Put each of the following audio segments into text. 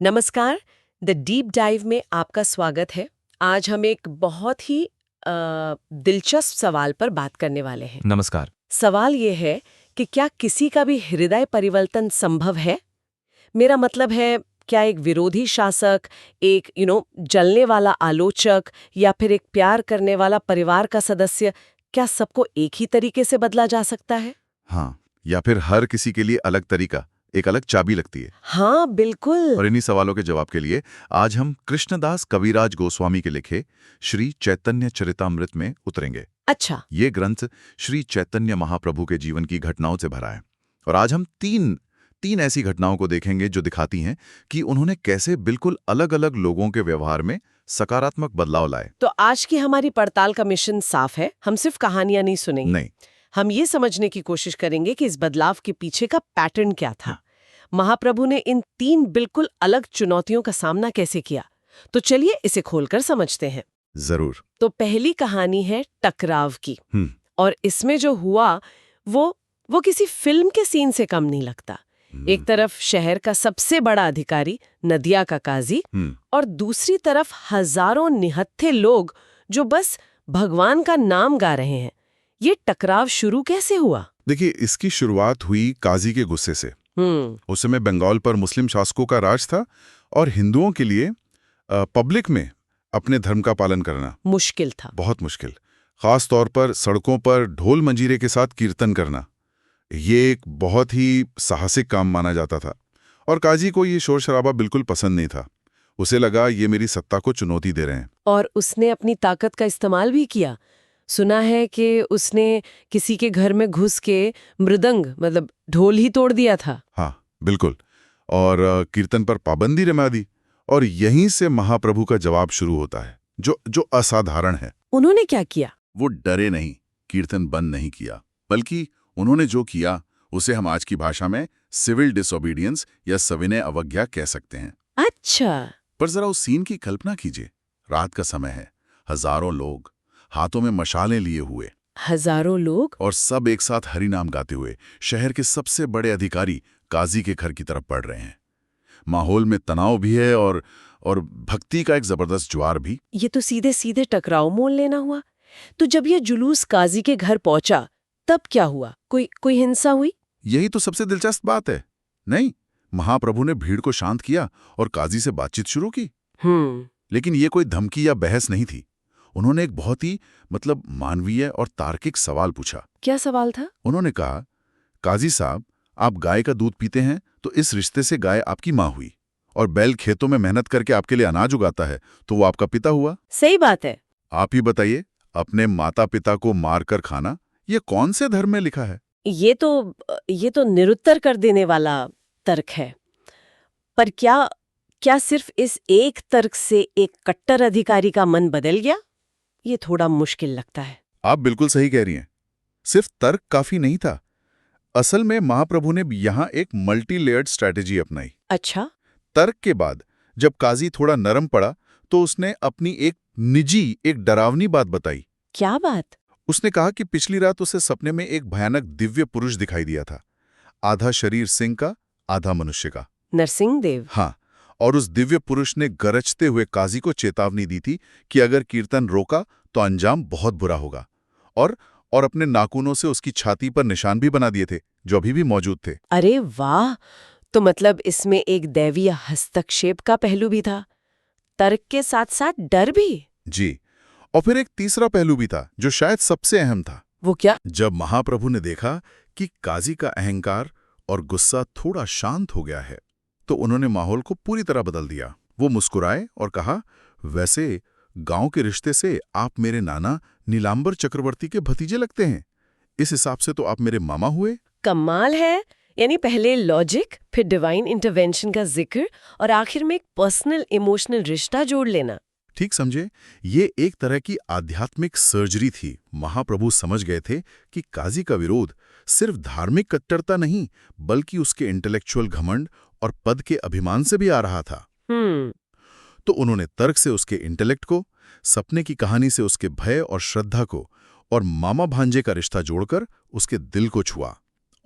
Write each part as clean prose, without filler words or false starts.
नमस्कार। The deep dive में आपका स्वागत है। आज हम एक बहुत ही दिलचस्प सवाल पर बात करने वाले हैं। नमस्कार। सवाल ये है कि क्या किसी का भी हृदय परिवर्तन संभव है? मेरा मतलब है, क्या एक विरोधी शासक, एक जलने वाला आलोचक या फिर एक प्यार करने वाला परिवार का सदस्य, क्या सबको एक ही तरीके से बदला जा सकता है? हाँ, या फिर हर किसी के लिए अलग तरीका, एक अलग चाबी लगती है। हाँ, बिल्कुल। और इन्हीं सवालों के जवाब के लिए आज हम कृष्णदास कविराज गोस्वामी के लिखे श्री चैतन्य चरितामृत में उतरेंगे। अच्छा। ये ग्रंथ श्री चैतन्य महाप्रभु के जीवन की घटनाओं से भरा है और आज हम तीन ऐसी घटनाओं को देखेंगे जो दिखाती हैं कि उन्होंने कैसे बिल्कुल अलग-अलग लोगों के व्यवहार में सकारात्मक बदलाव लाए। तो आज की हमारी पड़ताल का मिशन साफ है। हम सिर्फ कहानियां नहीं सुनेंगे। नहीं, हम ये समझने की कोशिश करेंगे कि इस बदलाव के पीछे का पैटर्न क्या था। महाप्रभु ने इन 3 बिल्कुल अलग चुनौतियों का सामना कैसे किया। तो चलिए इसे खोलकर समझते हैं। जरूर। तो पहली कहानी है टकराव की। हम्म। और इसमें जो हुआ वो किसी फिल्म के सीन से कम नहीं लगता। एक तरफ शहर का सबसे बड़ा अधिकारी, नदिया का काजी, और दूसरी तरफ हजारों निहत्थे लोग जो बस भगवान का नाम गा रहे हैं। ये टकराव शुरू कैसे हुआ? देखिए, इसकी शुरुआत हुई काजी के गुस्से से। उस समय बंगाल पर मुस्लिम शासकों का राज था और हिंदुओं के लिए पब्लिक में अपने धर्म का पालन करना मुश्किल था, बहुत मुश्किल। खास तौर पर सड़कों पर ढोल मंजीरे के साथ कीर्तन करना, ये एक बहुत ही साहसिक काम माना जाता था और काजी को ये शोर शराबा बिल्कुल पसंद नहीं था। उसे लगा ये मेरी सत्ता को चुनौती दे रहे हैं। और उसने अपनी ताकत का इस्तेमाल भी किया। सुना है कि उसने किसी के घर में घुस के मृदंग मतलब ढोल ही तोड़ दिया था। हाँ, बिल्कुल। और कीर्तन पर पाबंदी रमा दी और यहीं से महाप्रभु का जवाब शुरू होता है, जो असाधारण है। उन्होंने क्या किया? वो डरे नहीं, कीर्तन बंद नहीं किया, बल्कि उन्होंने जो किया उसे हम आज की भाषा में सिविल डिसोबीडियंस या सविनय अवज्ञा कह सकते हैं। अच्छा। पर जरा उस सीन की कल्पना कीजिए। रात का समय है, हजारों लोग हाथों में मशालें लिए हुए, हजारों लोग, और सब एक साथ हरि नाम गाते हुए शहर के सबसे बड़े अधिकारी काजी के घर की तरफ बढ़ रहे हैं। माहौल में तनाव भी है और भक्ति का एक जबरदस्त ज्वार भी। ये तो सीधे सीधे टकराव मोल लेना हुआ। तो जब ये जुलूस काजी के घर पहुंचा तब क्या हुआ? कोई हिंसा हुई? यही तो सबसे दिलचस्प बात है। नहीं, महाप्रभु ने भीड़ को शांत किया और काजी से बातचीत शुरू की। लेकिन ये कोई धमकी या बहस नहीं थी। उन्होंने एक बहुत ही मानवीय और तार्किक सवाल पूछा। क्या सवाल था? उन्होंने कहा, काजी साहब, आप गाय का दूध पीते हैं तो इस रिश्ते से गाय आपकी माँ हुई, और बैल खेतों में मेहनत करके आपके लिए अनाज उगाता है तो वो आपका पिता हुआ। सही बात है। आप ही बताइए, अपने माता पिता को मारकर खाना ये कौन से धर्म में लिखा है? ये तो निरुत्तर कर देने वाला तर्क है। पर क्या सिर्फ इस एक तर्क से एक कट्टर अधिकारी का मन बदल गया? ये थोड़ा मुश्किल लगता है। आप बिल्कुल सही कह रही हैं। सिर्फ तर्क काफी नहीं था। असल में महाप्रभु ने यहाँ एक मल्टी लेयर्ड स्ट्रैटेजी अपनाई। अच्छा। तर्क के बाद जब काजी थोड़ा नरम पड़ा तो उसने अपनी एक डरावनी बात बताई। क्या बात? उसने कहा कि पिछली रात उसे सपने में एक भयानक दिव्य पुरुष दिखाई दिया था, आधा शरीर सिंह का, आधा मनुष्य का। नरसिंह देव? हाँ, और उस दिव्य पुरुष ने गरजते हुए काजी को चेतावनी दी थी कि अगर कीर्तन रोका तो अंजाम बहुत बुरा होगा, और अपने नाखूनों से उसकी छाती पर निशान भी बना दिए थे जो अभी भी मौजूद थे। अरे वाह! तो मतलब इसमें एक दैवीय हस्तक्षेप का पहलू भी था, तर्क के साथ साथ डर भी। जी, और फिर एक तीसरा पहलू भी था जो शायद सबसे अहम था। वो क्या? जब महाप्रभु ने देखा कि काजी का अहंकार और गुस्सा थोड़ा शांत हो गया है तो उन्होंने माहौल को पूरी तरह बदल दिया। वो मुस्कुराए और कहा, वैसे गांव के रिश्ते से आप मेरे नाना नीलांबर चक्रवर्ती के भतीजे लगते हैं। इस हिसाब से तो आप मेरे मामा हुए। कमाल है। यानी पहले लॉजिक, फिर डिवाइन इंटरवेंशन का जिक्र और आखिर में एक पर्सनल इमोशनल रिश्ता जोड़ लेना। ठीक समझे, ये एक तरह की आध्यात्मिक सर्जरी थी। महाप्रभु समझ गए थे कि काजी का विरोध सिर्फ धार्मिक कट्टरता नहीं बल्कि उसके इंटेलेक्चुअल घमंड और पद के अभिमान से भी आ रहा था। तो उन्होंने तर्क से उसके इंटेलेक्ट को, सपने की कहानी से उसके भय और श्रद्धा को, और मामा भांजे का रिश्ता जोड़कर उसके दिल को छुआ।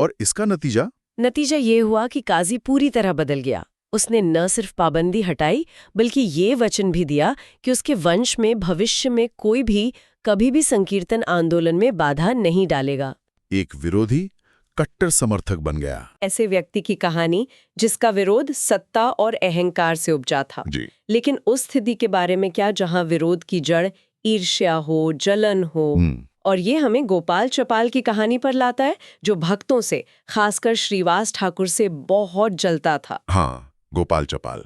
और इसका नतीजा ये हुआ कि काजी पूरी तरह बदल गया। उसने न सिर्फ पाबंदी हटाई बल्कि ये वचन भी दिया कि उसके वंश में भविष्य में कोई भी कभी भी संकीर्तन आंदोलन में बाधा नहीं डालेगा। एक विरोधी कट्टर समर्थक बन गया। ऐसे व्यक्ति की कहानी जिसका विरोध सत्ता और अहंकार से उपजा था। जी। लेकिन उस स्थिति के बारे में क्या जहां विरोध की जड़ ईर्ष्या हो, जलन हो। और ये हमें गोपाल चपाल की कहानी पर लाता है, जो भक्तों से, खासकर श्रीवास ठाकुर से बहुत जलता था। हाँ, गोपाल चपाल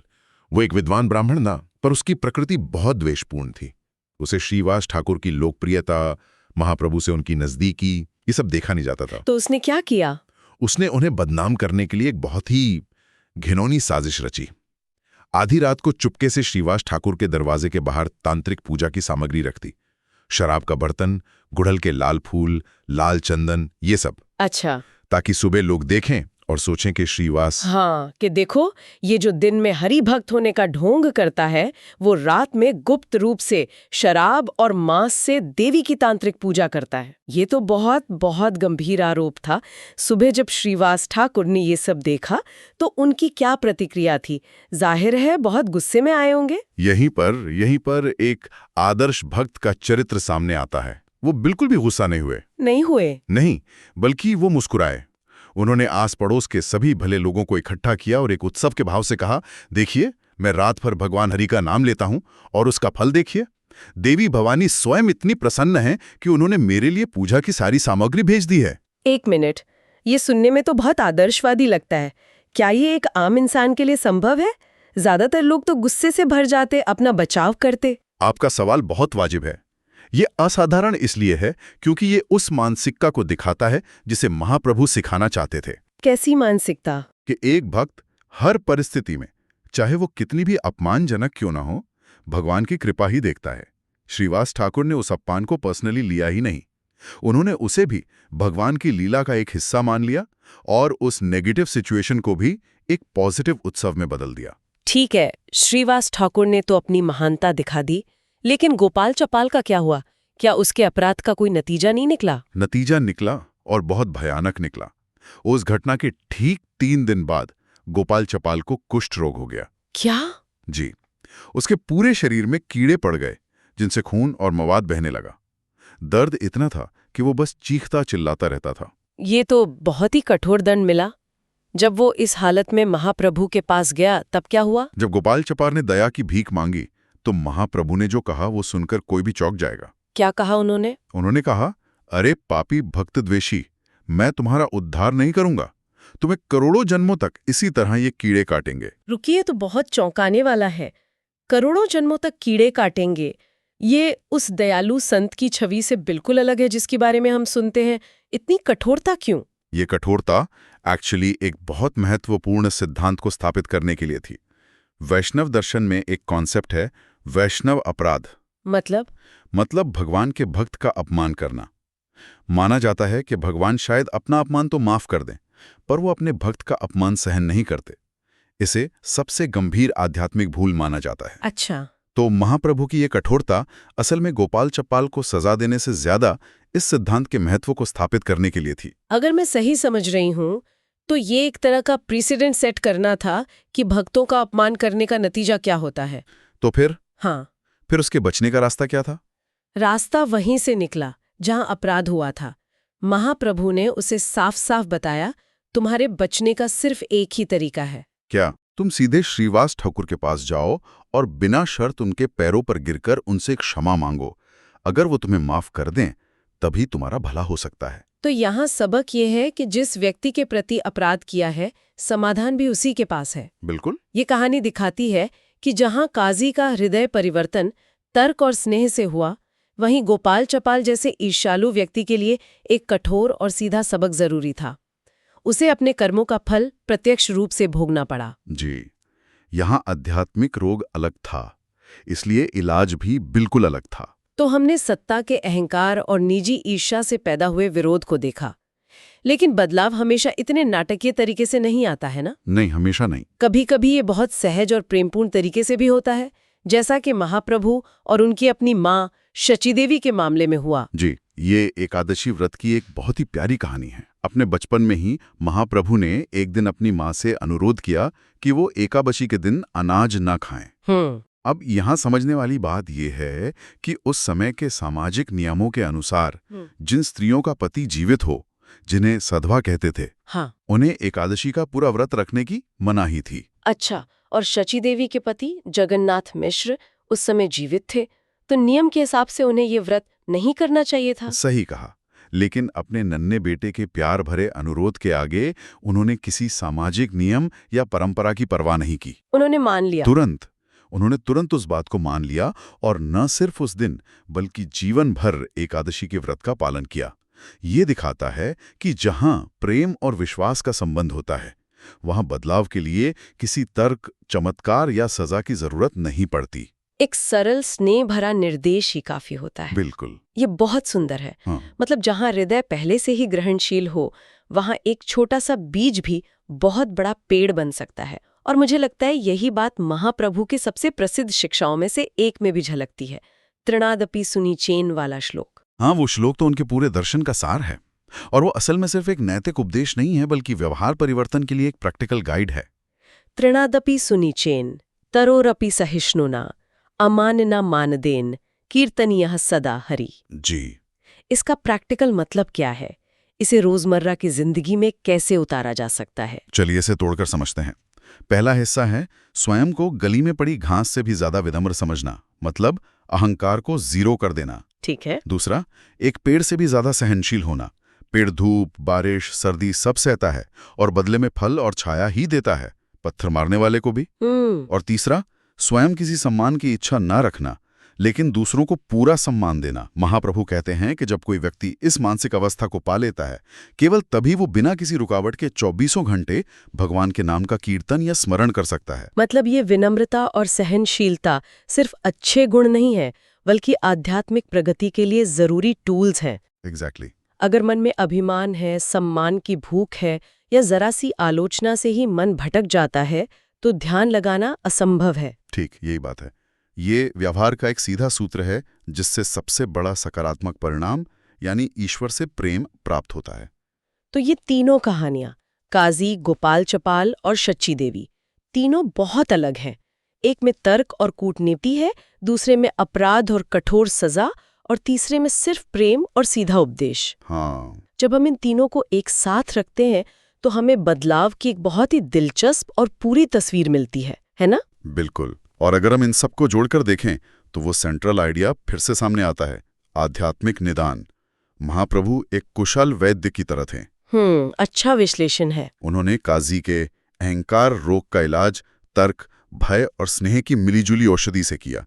वो एक विद्वान ब्राह्मण ना, पर उसकी प्रकृति बहुत द्वेषपूर्ण थी। उसे श्रीवास ठाकुर की लोकप्रियता, महाप्रभु से उनकी नजदीकी, ये सब देखा नहीं जाता था। तो उसने क्या किया? उसने उन्हें बदनाम करने के लिए एक बहुत ही घिनौनी साजिश रची। आधी रात को चुपके से श्रीवास ठाकुर के दरवाजे के बाहर तांत्रिक पूजा की सामग्री रख दी। शराब का बर्तन, गुड़हल के लाल फूल, लाल चंदन, ये सब। अच्छा। ताकि सुबह लोग देखें और सोचें कि श्रीवास, हाँ, कि देखो ये जो दिन में हरि भक्त होने का ढोंग करता है, वो रात में गुप्त रूप से शराब और मांस से देवी की तांत्रिक पूजा करता है। ये तो बहुत बहुत गंभीर आरोप था। सुबह जब श्रीवास ठाकुर ने ये सब देखा तो उनकी क्या प्रतिक्रिया थी? जाहिर है बहुत गुस्से में आए होंगे। यहीं पर एक आदर्श भक्त का चरित्र सामने आता है। वो बिल्कुल भी गुस्सा नहीं हुए। नहीं, बल्कि वो मुस्कुराए। उन्होंने आस पड़ोस के सभी भले लोगों को इकट्ठा किया और एक उत्सव के भाव से कहा, देखिए, मैं रात भर भगवान हरि का नाम लेता हूं और उसका फल देखिए। देवी भवानी स्वयं इतनी प्रसन्न है कि उन्होंने मेरे लिए पूजा की सारी सामग्री भेज दी है। एक मिनट, ये सुनने में तो बहुत आदर्शवादी लगता है। क्या ये एक आम इंसान के लिए संभव है? ज्यादातर लोग तो गुस्से से भर जाते, अपना बचाव करते। आपका सवाल बहुत वाजिब है। ये असाधारण इसलिए है क्योंकि ये उस मानसिकता को दिखाता है जिसे महाप्रभु सिखाना चाहते थे। कैसी मानसिकता? कि एक भक्त हर परिस्थिति में, चाहे वो कितनी भी अपमानजनक क्यों ना हो, भगवान की कृपा ही देखता है। श्रीवास ठाकुर ने उस अपमान को पर्सनली लिया ही नहीं, उन्होंने उसे भी भगवान की लीला का एक हिस्सा मान लिया और उस नेगेटिव सिचुएशन को भी एक पॉजिटिव उत्सव में बदल दिया। ठीक है, श्रीवास ठाकुर ने तो अपनी महानता दिखा दी, लेकिन गोपाल चपाल का क्या हुआ? क्या उसके अपराध का कोई नतीजा नहीं निकला? नतीजा निकला, और बहुत भयानक निकला। उस घटना के ठीक 3 दिन बाद गोपाल चपाल को कुष्ठ रोग हो गया। क्या? जी। उसके पूरे शरीर में कीड़े पड़ गए, जिनसे खून और मवाद बहने लगा। दर्द इतना था कि वो बस चीखता चिल्लाता रहता था। ये तो बहुत ही कठोर दंड मिला। जब वो इस हालत में महाप्रभु के पास गया तब क्या हुआ? जब गोपाल चपाल ने दया की भीख मांगी तो महाप्रभु ने जो कहा वो सुनकर कोई भी चौंक जाएगा। क्या कहा उन्होंने? उन्होंने कहा, अरे पापी भक्त द्वेषी, मैं तुम्हारा उद्धार नहीं करूंगा। तुम्हें करोड़ों जन्मों तक इसी तरह ये कीड़े काटेंगे। रुकिए, तो बहुत चौंकाने वाला है। करोड़ों जन्मों तक कीड़े काटेंगे, ये उस दयालु संत की छवि से बिल्कुल अलग है जिसके बारे में हम सुनते हैं। इतनी कठोरता क्यों? ये कठोरता एक्चुअली एक बहुत महत्वपूर्ण सिद्धांत को स्थापित करने के लिए थी। वैष्णव दर्शन में एक कॉन्सेप्ट है, वैष्णव अपराध। मतलब भगवान के भक्त का अपमान करना। माना जाता है कि भगवान शायद अपना अपमान तो माफ कर दें, पर वो अपने भक्त का अपमान सहन नहीं करते। इसे सबसे गंभीर आध्यात्मिक भूल माना जाता है। अच्छा। तो महाप्रभु की ये कठोरता असल में गोपाल चपाल को सजा देने से ज्यादा इस सिद्धांत के महत्व को स्थापित करने के लिए थी। अगर मैं सही समझ रही हूँ तो ये एक तरह का प्रेसिडेंट सेट करना था कि भक्तों का अपमान करने का नतीजा क्या होता है। तो फिर? हाँ, फिर उसके बचने का रास्ता क्या था? रास्ता वहीं से निकला जहां अपराध हुआ था। महाप्रभु ने उसे साफ साफ बताया, तुम्हारे बचने का सिर्फ एक ही तरीका है। क्या? तुम सीधे श्रीवास ठाकुर के पास जाओ और बिना शर्त उनके पैरों पर गिरकर उनसे क्षमा मांगो। अगर वो तुम्हें माफ कर दें तभी तुम्हारा भला हो सकता है। तो यहाँ सबक ये है कि जिस व्यक्ति के प्रति अपराध किया है, समाधान भी उसी के पास है। बिल्कुल। ये कहानी दिखाती है कि जहाँ काजी का हृदय परिवर्तन तर्क और स्नेह से हुआ, वहीं गोपाल चपाल जैसे ईर्ष्यालु व्यक्ति के लिए एक कठोर और सीधा सबक जरूरी था। उसे अपने कर्मों का फल प्रत्यक्ष रूप से भोगना पड़ा। जी, यहाँ आध्यात्मिक रोग अलग था, इसलिए इलाज भी बिल्कुल अलग था। तो हमने सत्ता के अहंकार और निजी ईर्ष्या से पैदा हुए विरोध को देखा, लेकिन बदलाव हमेशा इतने नाटकीय तरीके से नहीं आता है ना? नहीं, हमेशा नहीं। कभी कभी ये बहुत सहज और प्रेमपूर्ण तरीके से भी होता है, जैसा कि महाप्रभु और उनकी अपनी माँ शची देवी के मामले में हुआ। जी, ये एकादशी व्रत की एक बहुत ही प्यारी कहानी है। अपने बचपन में ही महाप्रभु ने एक दिन अपनी माँ से अनुरोध किया कि वो एकादशी के दिन अनाज न खाएं। अब यहाँ समझने वाली बात यह है कि उस समय के सामाजिक नियमों के अनुसार जिन स्त्रियों का पति जीवित हो, जिन्हें सधवा कहते थे, हाँ। उन्हें एकादशी का पूरा व्रत रखने की मनाही थी। अच्छा, और शची देवी के पति जगन्नाथ मिश्र उस समय जीवित थे, तो नियम के हिसाब से उन्हें ये व्रत नहीं करना चाहिए था। सही कहा, लेकिन अपने नन्हे बेटे के प्यार भरे अनुरोध के आगे उन्होंने किसी सामाजिक नियम या परंपरा की परवाह नहीं की। उन्होंने मान लिया। उन्होंने तुरंत उस बात को मान लिया और न सिर्फ उस दिन बल्कि जीवन भर एकादशी के व्रत का पालन किया। ये दिखाता है कि जहां प्रेम और विश्वास का संबंध होता है, वहां बदलाव के लिए किसी तर्क, चमत्कार या सजा की जरूरत नहीं पड़ती। एक सरल स्नेह भरा निर्देश ही काफी होता है। बिल्कुल, ये बहुत सुंदर है। हाँ। मतलब जहां हृदय पहले से ही ग्रहणशील हो, वहां एक छोटा सा बीज भी बहुत बड़ा पेड़ बन सकता है। और मुझे लगता है यही बात महाप्रभु के सबसे प्रसिद्ध शिक्षाओं में से एक में भी झलकती है, तृणादपि सुनिचेन वाला श्लोक। हाँ, वो श्लोक तो उनके पूरे दर्शन का सार है, और वो असल में सिर्फ एक नैतिक उपदेश नहीं है, बल्कि व्यवहार परिवर्तन के लिए एक प्रैक्टिकल गाइड है। तृणादपि सुनिचेन तरोरपि सहिष्णुना अमानना मानदेन कीर्तनीयः सदा हरि। जी, इसका प्रैक्टिकल मतलब क्या है? इसे रोजमर्रा की जिंदगी में कैसे उतारा जा सकता है? चलिए इसे तोड़कर समझते हैं। पहला हिस्सा है स्वयं को गली में पड़ी घास से भी ज्यादा विनम्र समझना, मतलब अहंकार को जीरो कर देना। ठीक है। दूसरा, एक पेड़ से भी ज्यादा सहनशील होना। पेड़ धूप, बारिश, सर्दी सब सहता है और बदले में फल और छाया ही देता है, पत्थर मारने वाले को भी। और तीसरा, स्वयं किसी सम्मान की इच्छा न रखना, लेकिन दूसरों को पूरा सम्मान देना। महाप्रभु कहते हैं कि जब कोई व्यक्ति इस मानसिक अवस्था को पा लेता है, केवल तभी वो बिना किसी रुकावट के 24 घंटे भगवान के नाम का कीर्तन या स्मरण कर सकता है। मतलब ये विनम्रता और सहनशीलता सिर्फ अच्छे गुण नहीं है, बल्कि आध्यात्मिक प्रगति के लिए जरूरी टूल्स हैं। एग्जैक्टली। अगर मन में अभिमान है, सम्मान की भूख है या जरा सी आलोचना से ही मन भटक जाता है, तो ध्यान लगाना असंभव है। ठीक, यही बात है। ये व्यवहार का एक सीधा सूत्र है जिससे सबसे बड़ा सकारात्मक परिणाम यानी ईश्वर से प्रेम प्राप्त होता है। तो ये तीनों कहानियां, काजी, गोपाल चपाल और शची देवी, तीनों बहुत अलग हैं। एक में तर्क और कूटनीति है, दूसरे में अपराध और कठोर सजा, और तीसरे में सिर्फ प्रेम और सीधा उपदेश। हाँ। जब हम इन तीनों को एक साथ रखते हैं तो हमें बदलाव की एक बहुत ही दिलचस्प और पूरी तस्वीर मिलती है ना? बिल्कुल। और अगर हम इन सबको जोड़कर देखें तो वो सेंट्रल आइडिया फिर से सामने आता है, आध्यात्मिक निदान। महाप्रभु एक कुशल वैद्य की तरह थे। अच्छा विश्लेषण है। उन्होंने काजी के अहंकार रोग का इलाज तर्क, भय और स्नेह की मिलीजुली औषधि से किया।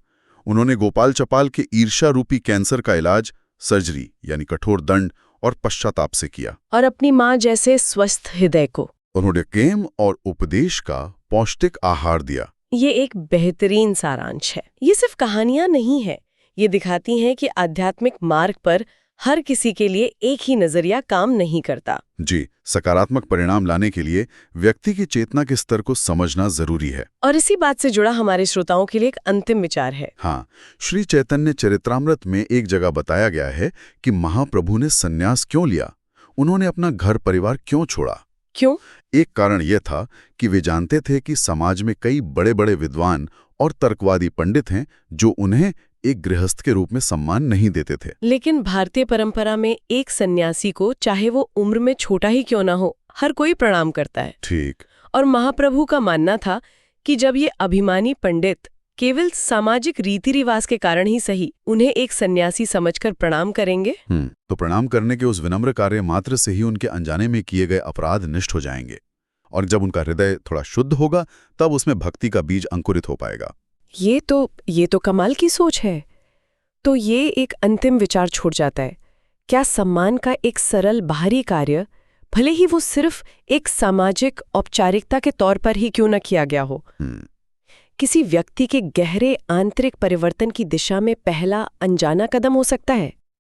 उन्होंने गोपाल चपाल के ईर्ष्या रूपी कैंसर का इलाज सर्जरी यानी कठोर दंड और पश्चाताप से किया। और अपनी माँ जैसे स्वस्थ हृदय को उन्होंने प्रेम और उपदेश का पौष्टिक आहार दिया। ये एक बेहतरीन सारांश है। ये सिर्फ कहानियां नहीं है, ये दिखाती हैं कि आध्यात्मिक मार्ग पर हर किसी के लिए एक ही नजरिया काम नहीं करता। जी, सकारात्मक परिणाम लाने के लिए व्यक्ति की चेतना के स्तर को समझना जरूरी है। और इसी बात से जुड़ा हमारे श्रोताओं के लिए एक अंतिम विचार है। हाँ, श्री चैतन्य चरित्रामृत में एक जगह बताया गया है कि महाप्रभु ने संन्यास क्यों लिया, उन्होंने अपना घर परिवार क्यों छोड़ा। क्यों? एक कारण यह था कि वे जानते थे कि समाज में कई बड़े बड़े विद्वान और तर्कवादी पंडित हैं जो उन्हें एक गृहस्थ के रूप में सम्मान नहीं देते थे। लेकिन भारतीय परंपरा में एक सन्यासी को, चाहे वो उम्र में छोटा ही क्यों ना हो, हर कोई प्रणाम करता है। ठीक। और महाप्रभु का मानना था कि जब ये अभिमानी पंडित केवल सामाजिक रीति रिवाज के कारण ही सही उन्हें एक सन्यासी समझकर प्रणाम करेंगे, तो प्रणाम करने के उस विनम्र कार्य मात्र से ही उनके अनजाने में किए गए अपराध नष्ट हो जाएंगे, और जब उनका हृदय थोड़ा शुद्ध होगा तब उसमें भक्ति का बीज अंकुरित हो पाएगा। ये तो कमाल की सोच है। तो ये एक अंतिम विचार छोड़ जाता है, क्या सम्मान का एक सरल बाहरी कार्य, भले ही वो सिर्फ एक सामाजिक औपचारिकता के तौर पर ही क्यों न किया गया हो, किसी व्यक्ति के गहरे आंतरिक परिवर्तन की दिशा में पहला अनजाना कदम हो सकता है?